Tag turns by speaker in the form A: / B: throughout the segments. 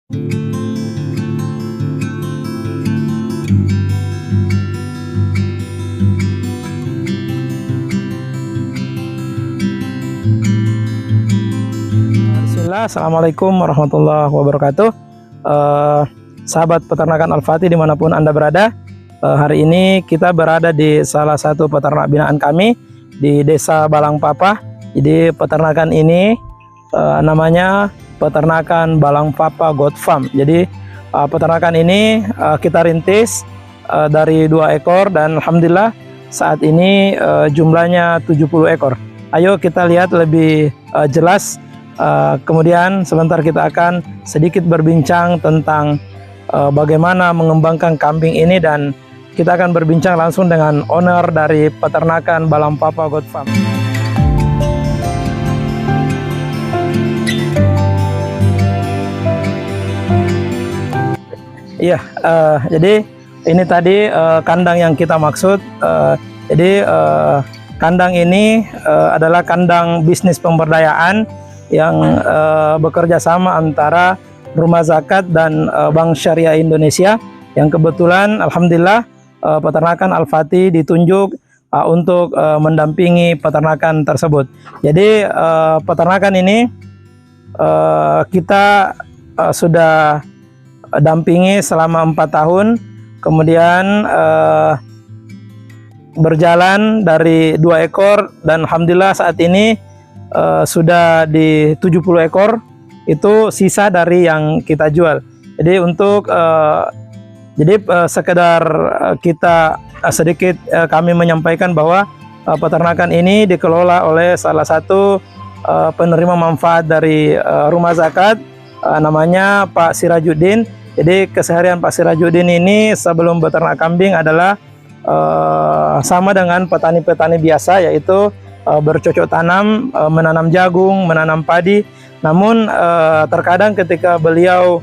A: Bismillah, Assalamualaikum warahmatullahi wabarakatuh. Sahabat peternakan Al-Fatih dimanapun Anda berada, hari ini kita berada di salah satu peternak binaan kami di Desa Balangpapa. Jadi peternakan ini namanya peternakan Balangpapa Goat Farm. Jadi peternakan ini kita rintis dari 2 ekor dan alhamdulillah saat ini jumlahnya 70 ekor. Ayo kita lihat lebih jelas. Kemudian sebentar kita akan sedikit berbincang tentang bagaimana mengembangkan kambing ini, dan kita akan berbincang langsung dengan owner dari peternakan Balangpapa Goat Farm. Iya, jadi ini tadi kandang yang kita maksud. Jadi kandang ini adalah kandang bisnis pemberdayaan yang bekerja sama antara Rumah Zakat dan Bank Syariah Indonesia, yang kebetulan alhamdulillah peternakan Al-Fatih ditunjuk untuk mendampingi peternakan tersebut. Jadi peternakan ini kita sudah dampingi selama 4 tahun, kemudian berjalan dari 2 ekor dan alhamdulillah saat ini sudah di 70 ekor. Itu sisa dari yang kita jual. Jadi untuk sekedar kita sedikit kami menyampaikan bahwa peternakan ini dikelola oleh salah satu penerima manfaat dari Rumah Zakat, namanya Pak Sirajuddin. Jadi keseharian Pak Sirajuddin ini sebelum beternak kambing adalah sama dengan petani-petani biasa, yaitu bercocok tanam, menanam jagung, menanam padi. Namun terkadang ketika beliau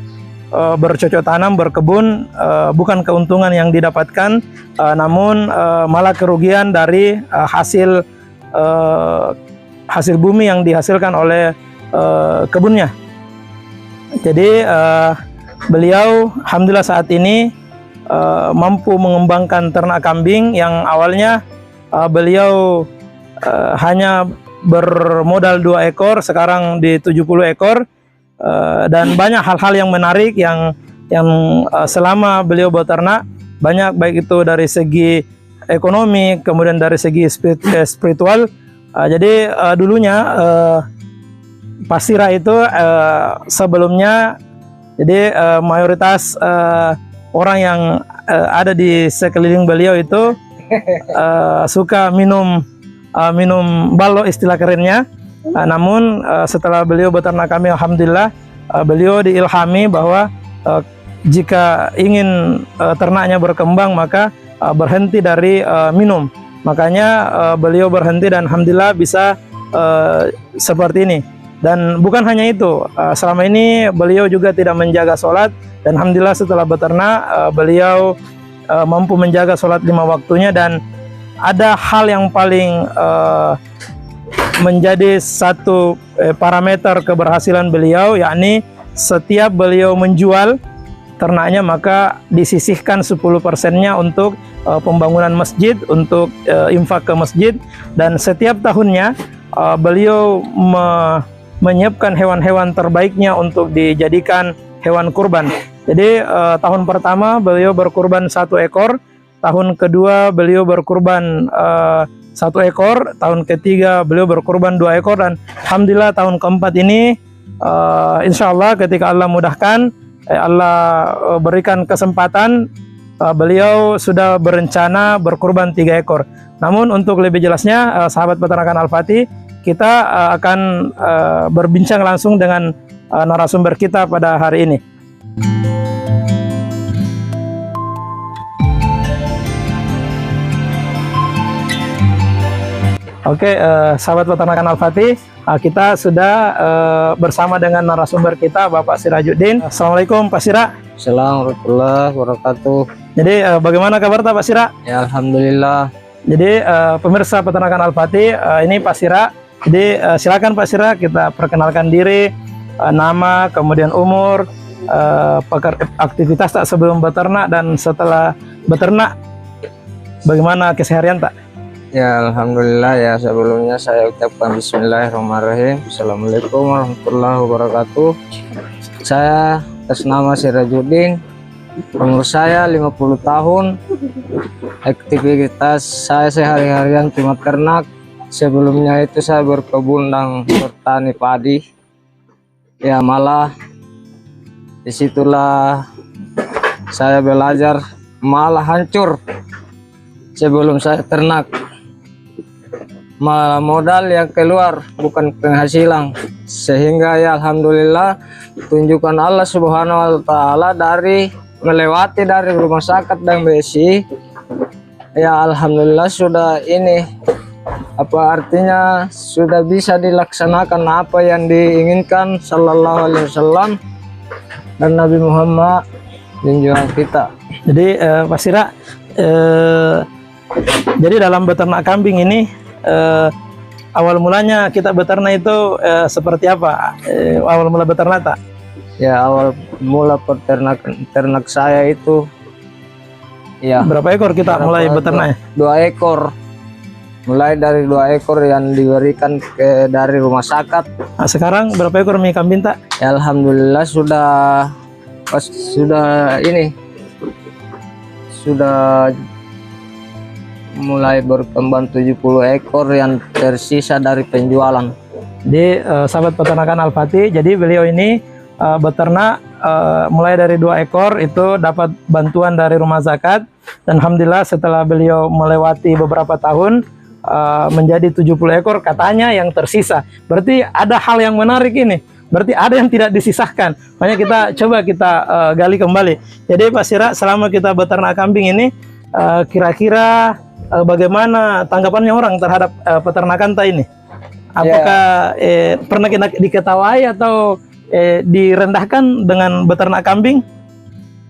A: bercocok tanam, berkebun, bukan keuntungan yang didapatkan, namun malah kerugian dari hasil bumi yang dihasilkan oleh kebunnya. Jadi beliau alhamdulillah saat ini mampu mengembangkan ternak kambing yang awalnya beliau hanya bermodal 2 ekor, sekarang di 70 ekor, dan banyak hal-hal yang menarik yang selama beliau beternak, banyak baik itu dari segi ekonomi, kemudian dari segi spiritual. Jadi dulunya Pak Sira itu sebelumnya, jadi mayoritas orang yang ada di sekeliling beliau itu suka minum ballo istilah kerennya. Namun setelah beliau beternak kami, alhamdulillah beliau diilhami bahwa jika ingin ternaknya berkembang maka berhenti dari minum. Makanya beliau berhenti dan alhamdulillah bisa seperti ini. Dan bukan hanya itu, selama ini beliau juga tidak menjaga sholat, dan alhamdulillah setelah beternak beliau mampu menjaga sholat 5 waktunya. Dan ada hal yang paling menjadi satu parameter keberhasilan beliau, yakni setiap beliau menjual ternaknya maka disisihkan 10%-nya untuk pembangunan masjid, untuk infak ke masjid. Dan setiap tahunnya beliau menyiapkan hewan-hewan terbaiknya untuk dijadikan hewan kurban. Jadi tahun pertama beliau berkurban 1 ekor, tahun kedua beliau berkurban 1 ekor, tahun ketiga beliau berkurban 2 ekor, dan alhamdulillah tahun keempat ini insya Allah ketika Allah mudahkan, Allah berikan kesempatan, beliau sudah berencana berkurban 3 ekor. Namun untuk lebih jelasnya, sahabat peternakan Al-Fatih, kita akan berbincang langsung dengan narasumber kita pada hari ini. Oke, sahabat peternakan Al-Fatih, kita sudah bersama dengan narasumber kita, Bapak Sirajuddin. Assalamualaikum Pak Sira.
B: Assalamualaikum warahmatullahi wabarakatuh.
A: Jadi bagaimana kabar Pak Sira?
B: Ya, alhamdulillah.
A: Jadi pemirsa peternakan Al-Fatih, ini Pak Sira. Jadi silakan Pak Sira, kita perkenalkan diri, nama, kemudian umur, aktivitas tak sebelum beternak dan setelah beternak, bagaimana keseharian tak?
B: Ya alhamdulillah ya, sebelumnya saya ucapkan bismillahirrahmanirrahim. Assalamualaikum warahmatullahi wabarakatuh. Saya atas nama Sirajuddin, umur saya 50 tahun. Aktivitas saya sehari-harian cuma ternak. Sebelumnya itu saya berkebun dan bertani padi. Ya malah disitulah saya belajar, malah hancur sebelum saya ternak. Malah modal yang keluar bukan penghasilan, sehingga ya alhamdulillah tunjukkan Allah Subhanahu wa taala dari melewati dari rumah sakit dan BSI. Ya alhamdulillah sudah ini, apa artinya, sudah bisa dilaksanakan apa yang diinginkan sallallahu alaihi wasallam dan Nabi Muhammad junjungan kita.
A: Jadi Pak Sira, jadi dalam beternak kambing ini awal mulanya kita beternak itu seperti apa? Awal mula beternak tak?
B: Ya awal mula ternak saya itu ya
A: Berapa ekor kita mulai beternaknya?
B: 2 ekor. Mulai dari 2 ekor yang diberikan dari rumah sakit.
A: Nah, sekarang berapa ekor mie kambing tak?
B: Ya alhamdulillah sudah mulai berkembang 70 ekor yang tersisa dari penjualan.
A: Jadi sahabat peternakan Al-Fatih, jadi beliau ini beternak mulai dari 2 ekor itu dapat bantuan dari rumah zakat, dan alhamdulillah setelah beliau melewati beberapa tahun menjadi 70 ekor katanya yang tersisa. Berarti ada hal yang menarik ini. Berarti ada yang tidak disisahkan. Makanya kita coba gali kembali. Jadi Pak Sira, selama kita beternak kambing ini kira-kira bagaimana tanggapannya orang terhadap peternakan tak ini? Apakah pernah kita diketawai atau direndahkan dengan beternak kambing?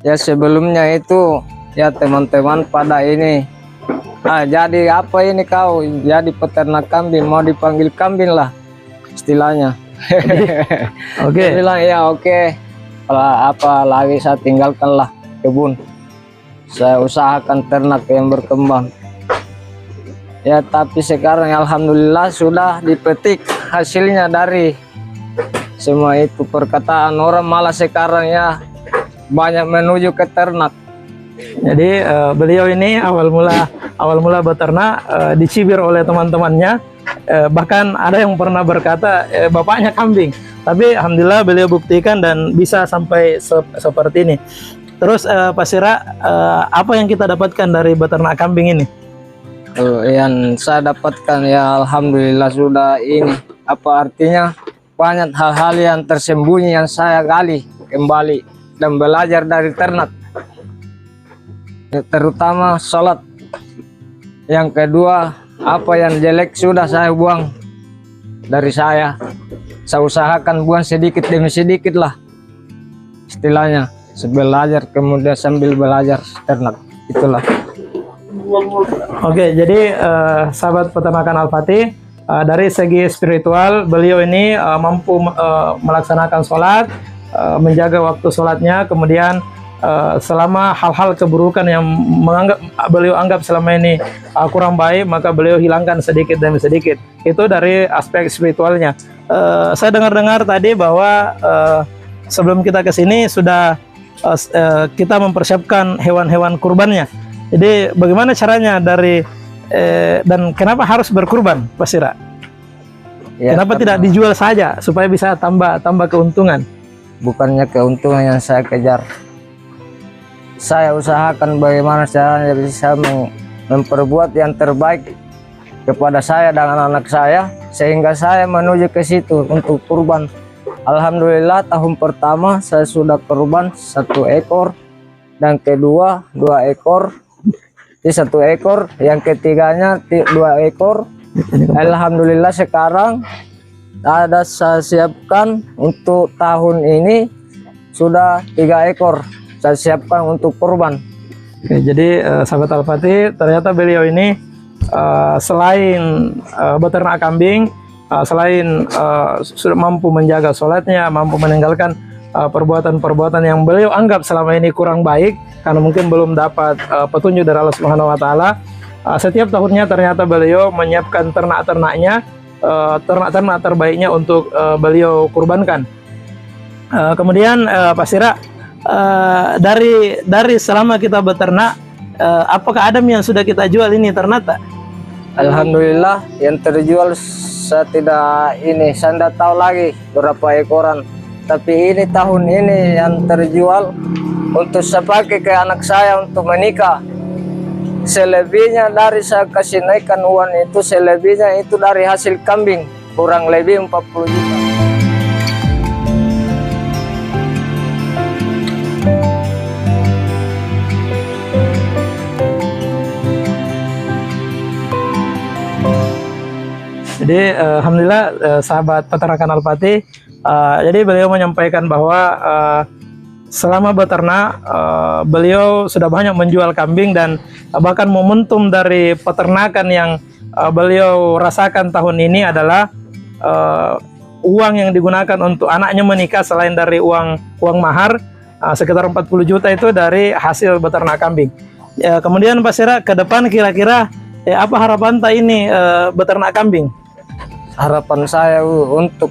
B: Ya sebelumnya itu ya teman-teman pada ini, jadi apa ini kau jadi peternak kambing, mau dipanggil kambing lah istilahnya.
A: Oke.
B: Saya bilang ya oke. Apa lagi, saya tinggalkanlah kebun, saya usahakan ternak yang berkembang. Ya tapi sekarang alhamdulillah sudah dipetik hasilnya dari semua itu perkataan orang, malah sekarang ya banyak menuju ke ternak.
A: Jadi beliau ini awal mula beternak dicibir oleh teman-temannya, bahkan ada yang pernah berkata bapaknya kambing, tapi alhamdulillah beliau buktikan dan bisa sampai seperti ini. Terus Pak Sira, apa yang kita dapatkan dari beternak kambing ini?
B: Yang saya dapatkan ya alhamdulillah sudah ini, apa artinya, banyak hal-hal yang tersembunyi yang saya gali kembali dan belajar dari ternak. Terutama sholat. Yang kedua, apa yang jelek sudah saya buang dari saya usahakan buang sedikit demi sedikit lah istilahnya, belajar kemudian sambil belajar ternak, itulah. Oke,
A: jadi sahabat peternakan Al-Fatih, dari segi spiritual beliau ini mampu melaksanakan sholat, menjaga waktu sholatnya, kemudian selama hal-hal keburukan yang beliau anggap selama ini kurang baik, maka beliau hilangkan sedikit demi sedikit. Itu dari aspek spiritualnya. Saya dengar-dengar tadi bahwa sebelum kita ke sini sudah kita mempersiapkan hewan-hewan kurbannya. Jadi bagaimana caranya dan kenapa harus berkurban, Pak Sira?
B: ya,
A: Kenapa tidak dijual saja supaya bisa tambah keuntungan?
B: bukannya keuntungan yang saya kejar, saya usahakan bagaimana caranya bisa memperbuat yang terbaik kepada saya dan anak-anak saya, sehingga saya menuju ke situ untuk kurban. Alhamdulillah tahun pertama saya sudah kurban 1 ekor, dan kedua 2 ekor, 1 ekor, yang ketiganya 2 ekor. Alhamdulillah sekarang ada saya siapkan untuk tahun ini sudah 3 ekor saya siapkan untuk kurban.
A: Oke, jadi sahabat Al-Fatih, ternyata beliau ini selain beternak kambing, selain sudah mampu menjaga sholatnya, mampu meninggalkan perbuatan-perbuatan yang beliau anggap selama ini kurang baik karena mungkin belum dapat petunjuk dari Allah Subhanahu wa taala. Setiap tahunnya ternyata beliau menyiapkan ternak-ternaknya, ternak-ternak terbaiknya untuk beliau kurbankan. Kemudian Pak Sira, dari selama kita beternak, apakah ada yang sudah kita jual ini ternak tak?
B: Alhamdulillah yang terjual saya tidak tahu lagi berapa ekoran. Tapi ini tahun ini yang terjual untuk saya pakai ke anak saya untuk menikah. Selebihnya dari saya kasih naikkan uang itu, selebihnya itu dari hasil kambing, kurang lebih 40 juta.
A: Jadi alhamdulillah sahabat peternakan Al-Fatih, jadi beliau menyampaikan bahwa selama beternak beliau sudah banyak menjual kambing, dan bahkan momentum dari peternakan yang beliau rasakan tahun ini adalah uang yang digunakan untuk anaknya menikah selain dari uang mahar sekitar 40 juta itu dari hasil beternak kambing. Kemudian Pak Sira, ke depan kira-kira apa harapan tak ini beternak kambing?
B: Harapan saya untuk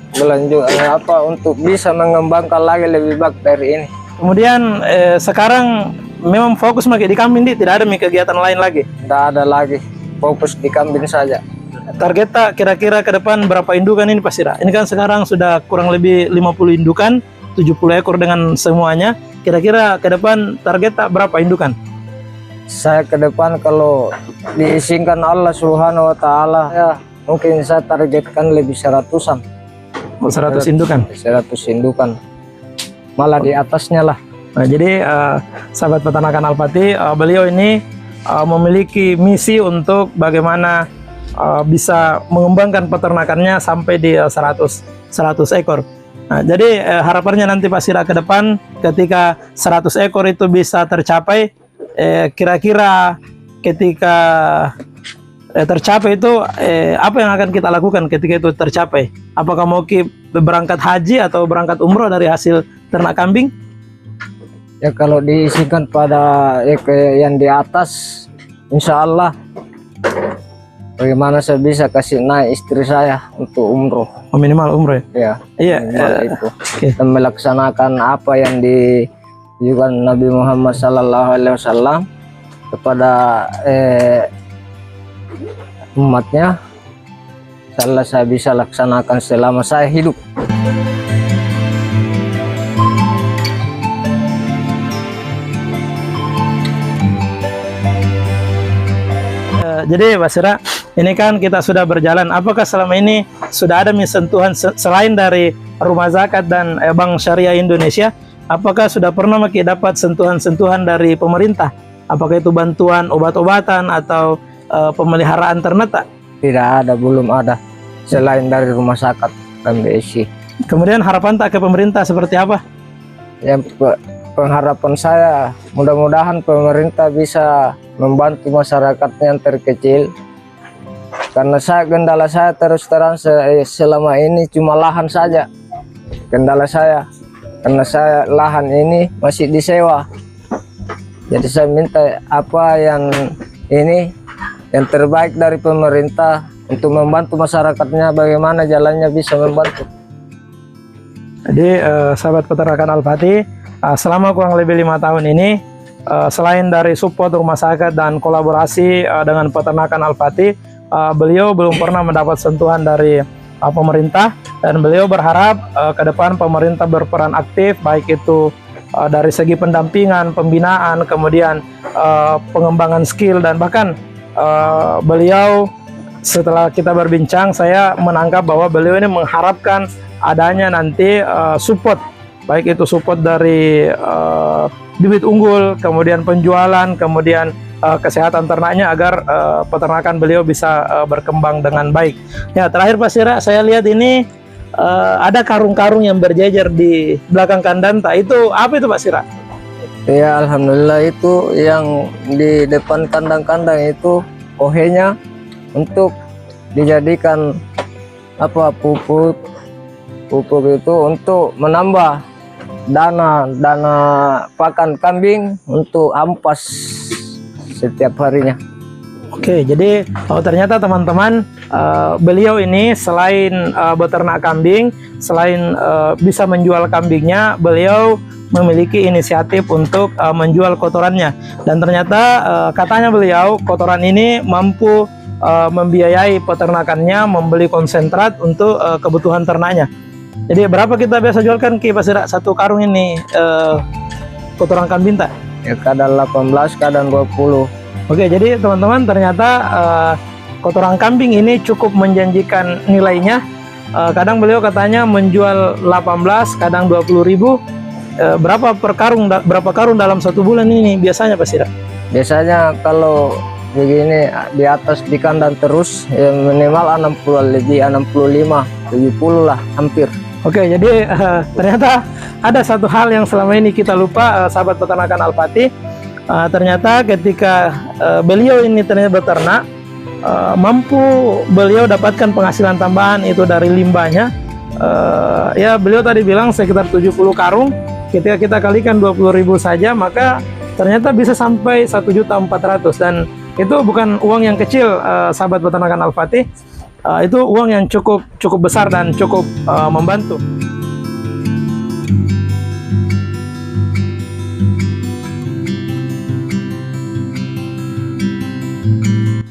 B: untuk bisa mengembangkan lagi lebih baik dari ini.
A: Kemudian sekarang memang fokus makin di kambing, tidak ada kegiatan lain lagi?
B: Tidak ada lagi, fokus di kambing saja.
A: Target tak kira-kira ke depan berapa indukan ini Pak Sira? Ini kan sekarang sudah kurang lebih 50 indukan, 70 ekor dengan semuanya. Kira-kira ke depan target tak berapa indukan?
B: Saya ke depan kalau diizinkan Allah Subhanahu wa taala, ya mungkin saya targetkan lebih 100-an.
A: 100 indukan?
B: 100 indukan. Malah di atasnya lah.
A: Nah, jadi sahabat peternakan Al-Fatih, beliau ini memiliki misi untuk bagaimana bisa mengembangkan peternakannya sampai di 100 ekor. Nah, jadi harapannya nanti Pak Sira ke depan ketika 100 ekor itu bisa tercapai, kira-kira ketika tercapai itu apa yang akan kita lakukan ketika itu tercapai? Apakah mau berangkat haji atau berangkat umroh dari hasil ternak kambing?
B: Ya kalau diisikan pada yang di atas, insya Allah bagaimana saya bisa kasih naik istri saya untuk umroh.
A: Minimal umroh ya?
B: Iya. Itu. Dan melaksanakan apa yang ditunjukkan Nabi Muhammad SAW kepada umatnya, saya bisa laksanakan selama saya hidup.
A: Jadi Pak Sira, ini kan kita sudah berjalan. Apakah selama ini sudah ada sentuhan selain dari Rumah Zakat dan Bank Syariah Indonesia? Apakah sudah pernah dapat sentuhan-sentuhan dari pemerintah? Apakah itu bantuan obat-obatan atau pemeliharaan ternak tak?
B: Tidak ada, belum ada selain dari Rumah Zakat dan BSI.
A: Kemudian harapan tak ke pemerintah seperti apa?
B: Yang pengharapan saya mudah-mudahan pemerintah bisa membantu masyarakat yang terkecil, karena kendala saya terus terang selama ini cuma lahan saja. Kendala saya karena saya lahan ini masih disewa, jadi saya minta apa yang terbaik dari pemerintah untuk membantu masyarakatnya, bagaimana jalannya bisa membantu.
A: Jadi sahabat peternakan Al-Fatih, selama kurang lebih 5 tahun ini, selain dari support Rumah Zakat dan kolaborasi dengan peternakan Al-Fatih, beliau belum pernah mendapat sentuhan dari pemerintah, dan beliau berharap ke depan pemerintah berperan aktif, baik itu dari segi pendampingan, pembinaan, kemudian pengembangan skill, dan bahkan beliau, setelah kita berbincang, saya menangkap bahwa beliau ini mengharapkan adanya nanti support, baik itu support dari bibit unggul, kemudian penjualan, kemudian kesehatan ternaknya, agar peternakan beliau bisa berkembang dengan baik. Ya, terakhir Pak Sira, saya lihat ini ada karung-karung yang berjejer di belakang kandang. Itu apa itu Pak Sira?
B: Ya, alhamdulillah itu yang di depan kandang-kandang itu kohenya untuk dijadikan pupuk itu untuk menambah dana pakan kambing untuk ampas setiap harinya.
A: Oke, jadi ternyata teman-teman, beliau ini selain beternak kambing, selain bisa menjual kambingnya, beliau memiliki inisiatif untuk menjual kotorannya. Dan ternyata katanya beliau kotoran ini mampu membiayai peternakannya, membeli konsentrat untuk kebutuhan ternaknya. Jadi berapa kita biasa jualkan Ki Pasira satu karung ini kotoran kambing tak?
B: Ya, kadang 18, kadang 20.
A: Oke, jadi teman-teman ternyata kotoran kambing ini cukup menjanjikan nilainya. Kadang beliau katanya menjual 18, kadang 20.000. Berapa per karung, berapa karung dalam satu bulan ini biasanya Pak Sira?
B: Biasanya kalau begini di atas di kandang terus ya minimal 60 lebih, 65, 70 lah hampir.
A: Oke, jadi ternyata ada satu hal yang selama ini kita lupa, sahabat peternakan Al-Fatih. Ternyata ketika beliau ini ternyata beternak, mampu beliau dapatkan penghasilan tambahan itu dari limbahnya. Ya beliau tadi bilang sekitar 70 karung. Ketika kita kalikan 20.000 saja, maka ternyata bisa sampai 1.400.000, dan itu bukan uang yang kecil, sahabat peternakan Al-Fatih. Itu uang yang cukup besar dan cukup membantu.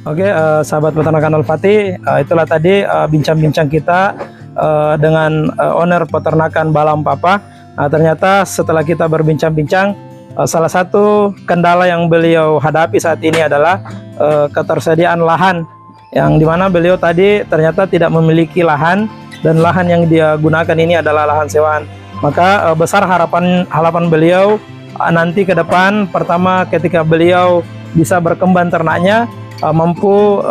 A: Oke, sahabat peternakan Al-Fatih, itulah tadi bincang-bincang kita dengan owner peternakan Balam Papa. Ternyata setelah kita berbincang-bincang, salah satu kendala yang beliau hadapi saat ini adalah ketersediaan lahan, yang dimana beliau tadi ternyata tidak memiliki lahan, dan lahan yang dia gunakan ini adalah lahan sewaan. Maka besar harapan beliau nanti ke depan, pertama ketika beliau bisa berkembang ternaknya, mampu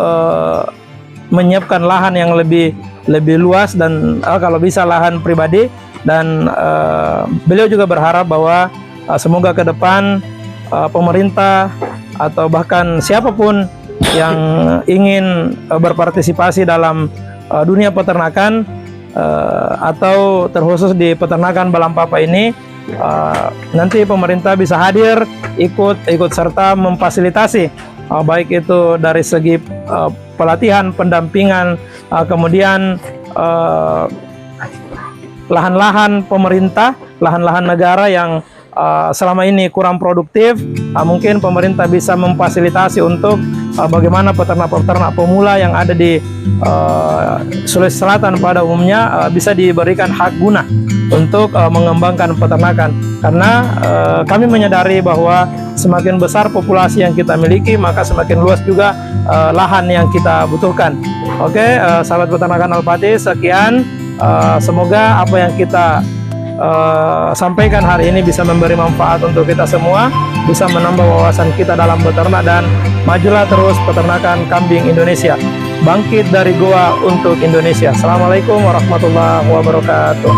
A: menyiapkan lahan yang lebih luas, dan kalau bisa lahan pribadi. Dan beliau juga berharap bahwa semoga ke depan pemerintah atau bahkan siapapun yang ingin berpartisipasi dalam dunia peternakan atau terkhusus di peternakan Balam Papa ini, nanti pemerintah bisa hadir ikut serta memfasilitasi, baik itu dari segi pelatihan, pendampingan, kemudian lahan-lahan pemerintah, lahan-lahan negara yang selama ini kurang produktif, mungkin pemerintah bisa memfasilitasi untuk bagaimana peternak-peternak pemula yang ada di Sulawesi Selatan pada umumnya bisa diberikan hak guna untuk mengembangkan peternakan. Karena kami menyadari bahwa semakin besar populasi yang kita miliki, maka semakin luas juga lahan yang kita butuhkan. Oke, sahabat peternakan Al-Fatih, sekian. Semoga apa yang kita sampaikan hari ini bisa memberi manfaat untuk kita semua, bisa menambah wawasan kita dalam beternak, dan majulah terus peternakan kambing Indonesia. Bangkit dari goa untuk Indonesia. Assalamualaikum warahmatullahi wabarakatuh.